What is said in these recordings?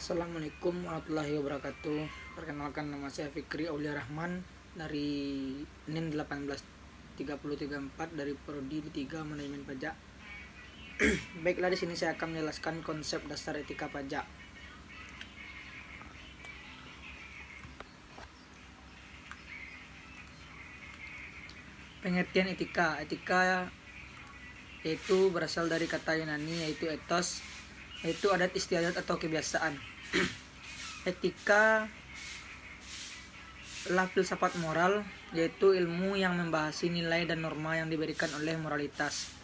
Assalamualaikum warahmatullahi wabarakatuh. Perkenalkan, nama saya Fikri Aulia Rahman dari NIM 18334 dari Prodi 3 Manajemen Pajak. Baiklah, di sini saya akan menjelaskan konsep dasar etika pajak. Pengertian etika. Etika yaitu berasal dari kata Yunani yaitu ethos, yaitu adat istiadat atau kebiasaan. Etika adalah filsafat moral, yaitu ilmu yang membahasi nilai dan norma yang diberikan oleh moralitas.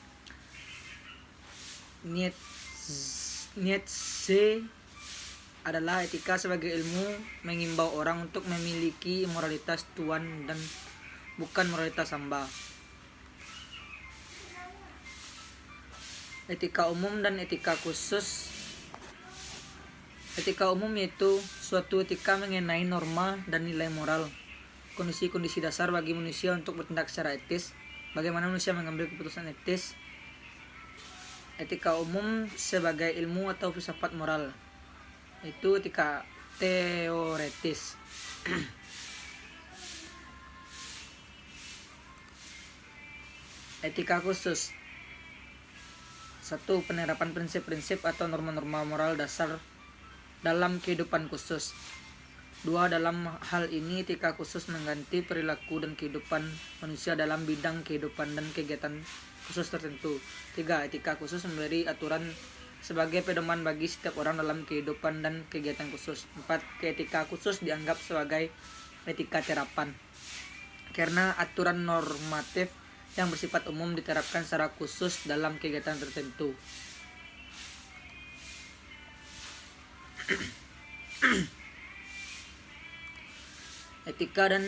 Nietzsche adalah etika sebagai ilmu mengimbau orang untuk memiliki moralitas Tuhan dan bukan moralitas hamba. Etika umum dan etika khusus. Etika umum yaitu suatu etika mengenai norma dan nilai moral, kondisi-kondisi dasar bagi manusia untuk bertindak secara etis, bagaimana manusia mengambil keputusan etis. Etika umum sebagai ilmu atau filsafat moral, itu etika teoretis. Etika khusus. 1. Penerapan prinsip-prinsip atau norma-norma moral dasar dalam kehidupan khusus. 2. Dalam hal ini etika khusus mengganti perilaku dan kehidupan manusia dalam bidang kehidupan dan kegiatan khusus tertentu. 3. Etika khusus memberi aturan sebagai pedoman bagi setiap orang dalam kehidupan dan kegiatan khusus. 4. Etika khusus dianggap sebagai etika terapan karena aturan normatif yang bersifat umum diterapkan secara khusus dalam kegiatan tertentu. Etika dan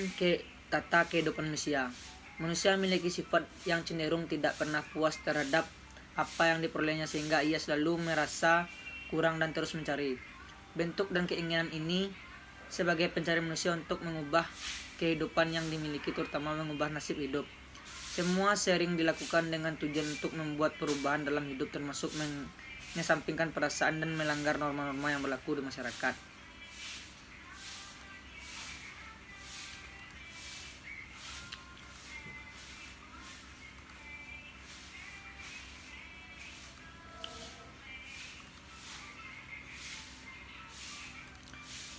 tata kehidupan manusia. Manusia memiliki sifat yang cenderung tidak pernah puas terhadap apa yang diperolehnya, sehingga ia selalu merasa kurang dan terus mencari. Bentuk dan keinginan ini sebagai pencari manusia untuk mengubah kehidupan yang dimiliki, terutama mengubah nasib hidup. Semua sering dilakukan dengan tujuan untuk membuat perubahan dalam hidup, termasuk mengesampingkan perasaan dan melanggar norma-norma yang berlaku di masyarakat.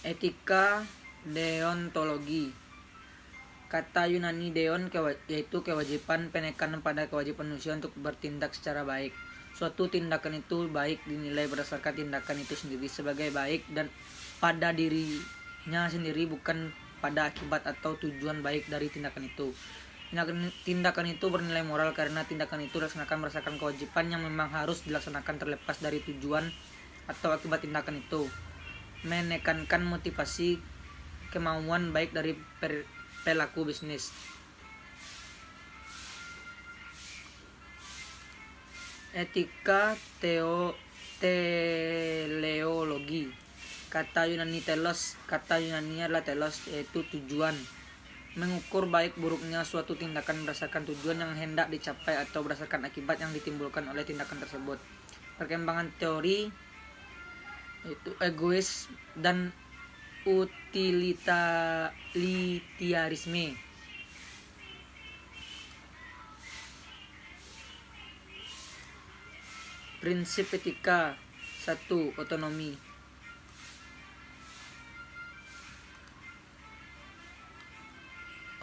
Etika deontologi. Kata Yunani deon yaitu kewajiban, penekanan pada kewajiban manusia untuk bertindak secara baik. Suatu tindakan itu baik dinilai berdasarkan tindakan itu sendiri sebagai baik dan pada dirinya sendiri, bukan pada akibat atau tujuan baik dari tindakan itu. Tindakan itu bernilai moral karena tindakan itu dilaksanakan berdasarkan kewajiban yang memang harus dilaksanakan terlepas dari tujuan atau akibat tindakan itu. Menekankan motivasi kemauan baik dari pelaku bisnis. Etika teleologi. Kata Yunani telos, kata Yunani adalah telos, yaitu tujuan. Mengukur baik buruknya suatu tindakan berdasarkan tujuan yang hendak dicapai atau berdasarkan akibat yang ditimbulkan oleh tindakan tersebut. Perkembangan teori yaitu egois dan utilitarisme. Prinsip etika. 1. Otonomi.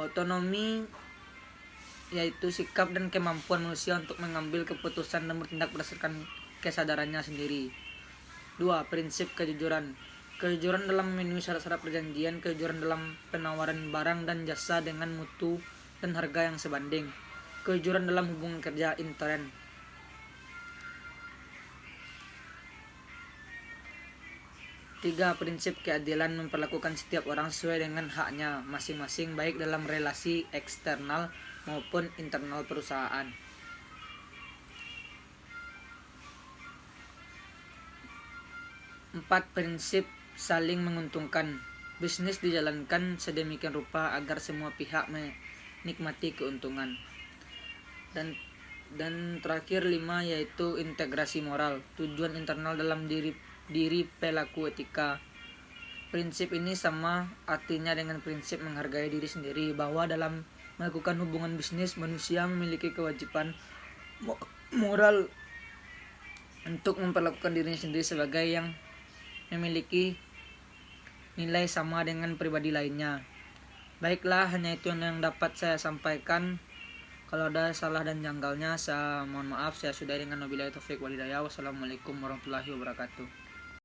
Otonomi yaitu sikap dan kemampuan manusia untuk mengambil keputusan dan bertindak berdasarkan kesadarannya sendiri. 2. Prinsip kejujuran. Kejujuran dalam memenuhi syarat-syarat perjanjian, kejujuran dalam penawaran barang dan jasa dengan mutu dan harga yang sebanding, kejujuran dalam hubungan kerja intern. 3. Prinsip keadilan, memperlakukan setiap orang sesuai dengan haknya masing-masing, baik dalam relasi eksternal maupun internal perusahaan. 4. Prinsip saling menguntungkan. Bisnis dijalankan sedemikian rupa agar semua pihak menikmati keuntungan. Dan terakhir 5 yaitu integrasi moral. Tujuan internal dalam diri diri pelaku etika. Prinsip ini sama artinya dengan prinsip menghargai diri sendiri, bahwa dalam melakukan hubungan bisnis manusia memiliki kewajiban moral untuk memperlakukan dirinya sendiri sebagai yang memiliki nilai sama dengan pribadi lainnya. Baiklah, hanya itu yang dapat saya sampaikan. Kalau ada salah dan janggalnya, saya mohon maaf. Saya sudahi dengan wabillahi taufik walhidayah. Wassalamualaikum warahmatullahi wabarakatuh.